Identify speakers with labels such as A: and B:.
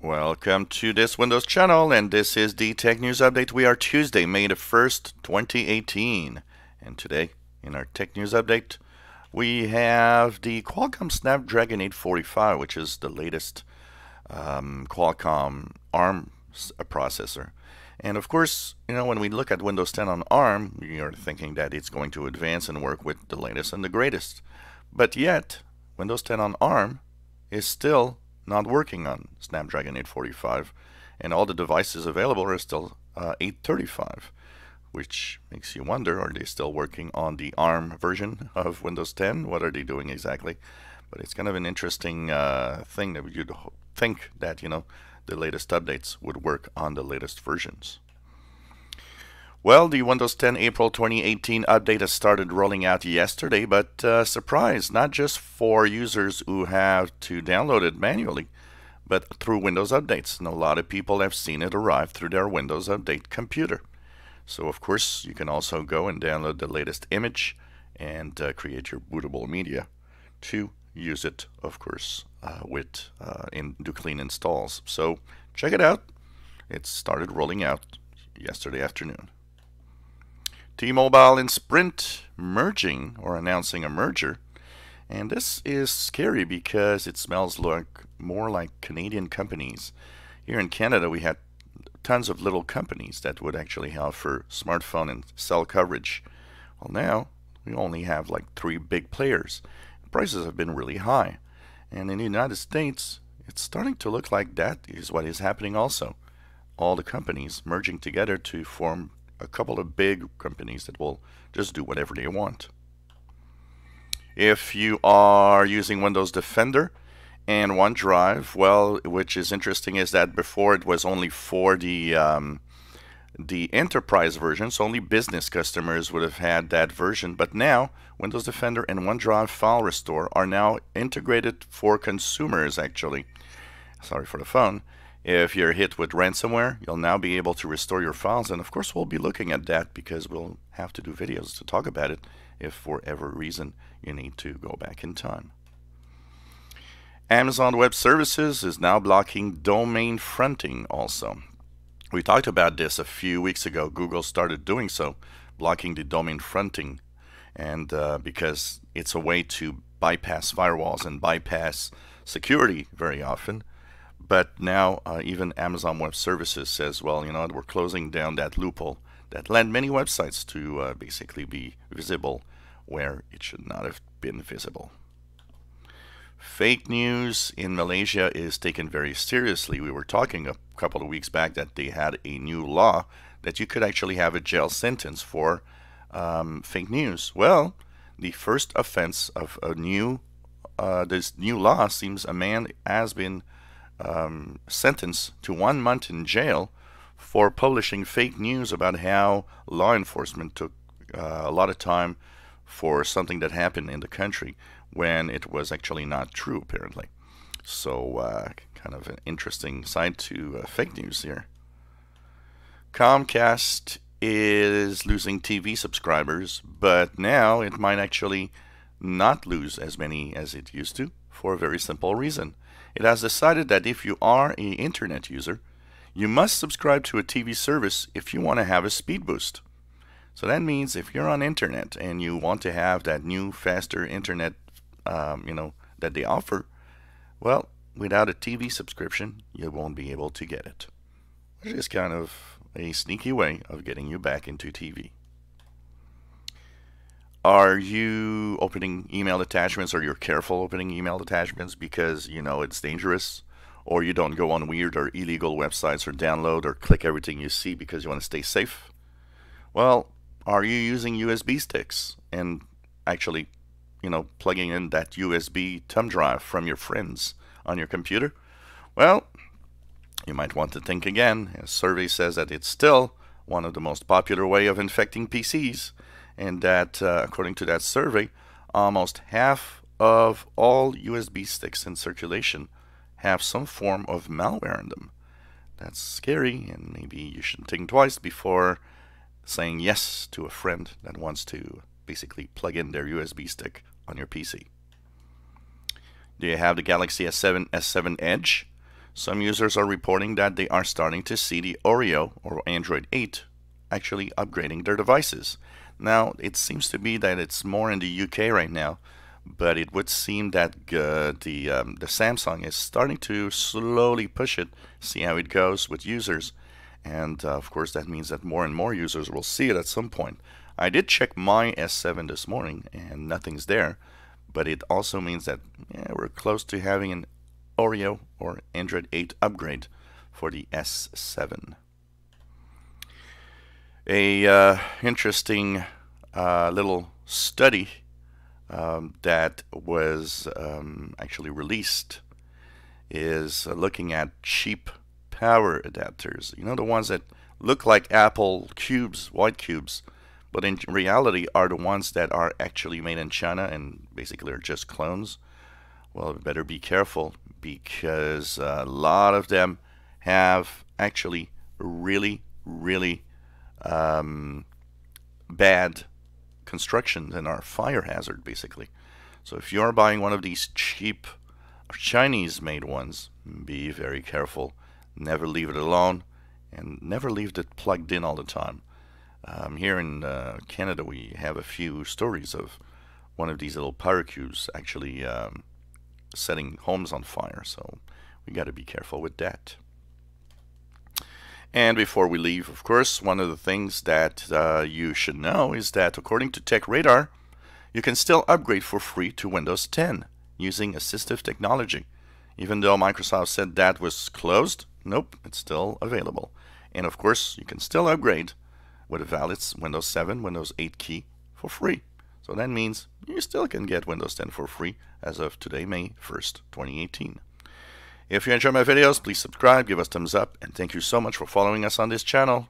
A: Welcome to this Windows channel, and this is the Tech News Update. We are Tuesday, May the 1st, 2018. And today, in our Tech News Update, we have the Qualcomm Snapdragon 845, which is the latest Qualcomm ARM processor. And of course, when we look at Windows 10 on ARM, we are thinking that it's going to advance and work with the latest and the greatest. But yet, Windows 10 on ARM is still not working on Snapdragon 845, and all the devices available are still 835, which makes you wonder, are they still working on the ARM version of Windows 10? What are they doing exactly? But it's kind of an interesting thing that you'd think that, the latest updates would work on the latest versions. Well, the Windows 10 April 2018 update has started rolling out yesterday, but surprise, not just for users who have to download it manually, but through Windows updates. And a lot of people have seen it arrive through their Windows Update computer. So of course, you can also go and download the latest image and create your bootable media to use it, of course, do clean installs. So check it out. It started rolling out yesterday afternoon. T-Mobile and Sprint merging or announcing a merger, and this is scary because it smells more like Canadian companies. Here in Canada, we had tons of little companies that would actually offer smartphone and cell coverage. Well, now we only have like 3 big players. Prices have been really high, and in the United States, it's starting to look like that is what is happening also. All the companies merging together to form a couple of big companies that will just do whatever they want. If you are using Windows Defender and OneDrive, well, which is interesting is that before it was only for the enterprise version, so only business customers would have had that version, but now Windows Defender and OneDrive File Restore are now integrated for consumers actually. Sorry for the phone. If you're hit with ransomware, you'll now be able to restore your files, and of course we'll be looking at that because we'll have to do videos to talk about it if for whatever reason you need to go back in time. Amazon Web Services is now blocking domain fronting also. We talked about this a few weeks ago. Google started doing so, blocking the domain fronting, and because it's a way to bypass firewalls and bypass security very often. But now even Amazon Web Services says, well, we're closing down that loophole that led many websites to basically be visible where it should not have been visible. Fake news in Malaysia is taken very seriously. We were talking a couple of weeks back that they had a new law that you could actually have a jail sentence for fake news. Well, the first offense of this new law seems a man has been sentenced to 1 month in jail for publishing fake news about how law enforcement took a lot of time for something that happened in the country when it was actually not true, apparently. So kind of an interesting side to fake news here. Comcast is losing TV subscribers, but now it might actually not lose as many as it used to for a very simple reason. It has decided that if you are an internet user, you must subscribe to a TV service if you want to have a speed boost. So that means if you're on internet and you want to have that new, faster internet, that they offer, well, without a TV subscription, you won't be able to get it. Which is kind of a sneaky way of getting you back into TV. Are you opening email attachments, or you're careful opening email attachments because it's dangerous, or you don't go on weird or illegal websites or download or click everything you see because you want to stay safe? Well, are you using USB sticks and actually, plugging in that USB thumb drive from your friends on your computer? Well, you might want to think again. A survey says that it's still one of the most popular way of infecting PCs, and that according to that survey, almost half of all USB sticks in circulation have some form of malware in them. That's scary, and maybe you should think twice before saying yes to a friend that wants to basically plug in their USB stick on your PC. Do you have the Galaxy S7 Edge? Some users are reporting that they are starting to see the Oreo or Android 8 actually upgrading their devices. Now, it seems to be that it's more in the UK right now, but it would seem that the Samsung is starting to slowly push it, see how it goes with users. And of course, that means that more and more users will see it at some point. I did check my S7 this morning and nothing's there, but it also means that we're close to having an Oreo or Android 8 upgrade for the S7. A interesting little study that was actually released is looking at cheap power adapters. You know, the ones that look like Apple cubes, white cubes, but in reality are the ones that are actually made in China and basically are just clones. Well, better be careful, because a lot of them have actually really, really bad constructions and are fire hazard, basically. So if you're buying one of these cheap Chinese made ones, be very careful. Never leave it alone, and never leave it plugged in all the time. Here in Canada, we have a few stories of one of these little power cubes actually setting homes on fire, so we got to be careful with that. And before we leave, of course, one of the things that you should know is that according to Tech Radar, you can still upgrade for free to Windows 10 using assistive technology. Even though Microsoft said that was closed, nope, it's still available. And of course, you can still upgrade with a valid Windows 7, Windows 8 key for free. So that means you still can get Windows 10 for free as of today, May 1st, 2018. If you enjoy my videos, please subscribe, give us thumbs up, and thank you so much for following us on this channel.